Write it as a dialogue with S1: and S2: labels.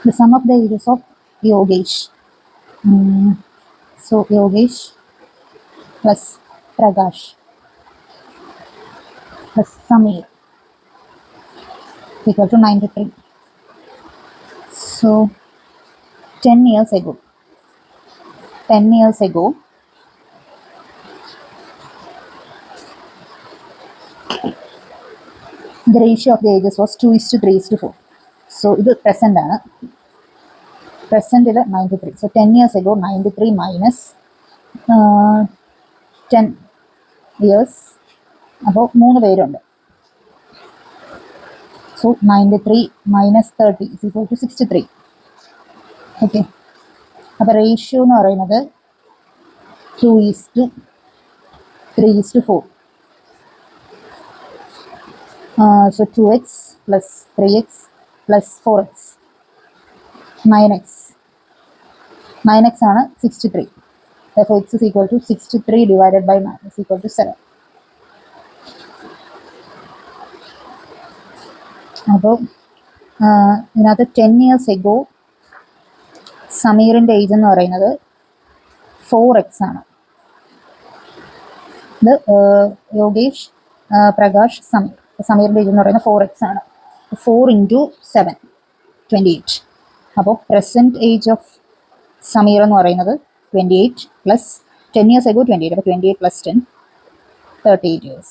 S1: The sum of the ages of Yogesh. So Yogesh plus Prakash plus Samir equal to 93. So 10 years ago, the ratio of the ages was 2:3:4. So ഇത് present ആണ്. Present 93. So 10 years ago 93 minus 10 years. അപ്പോൾ 3 പേരുണ്ട്. So 93 minus 30 is equal to 63. Okay, അപ്പോൾ ratio എന്ന് പറയുന്നത് 2:3:4. So 2x plus 3x plus 4x 9x. 9x ആണ് 63. Therefore x is equal to 63 divided by 9 is equal to 7. അപ്പോൾ ഇതിനകത്ത് 10 years ago സമീറിൻ്റെ age എന്ന് പറയുന്നത് 4x ആണ്. ഇത് യോഗേഷ്, പ്രകാശ്, സമീറിൻ്റെ ഏജ് എന്ന് പറയുന്നത് 4x ആണ്. 4 into 7 28. അപ്പോൾ പ്രസൻറ്റ് ഏജ് ഓഫ് സമീർ എന്ന് പറയുന്നത് 28 പ്ലസ് 10 years ago 28. അപ്പോൾ 28 plus 10 38 years.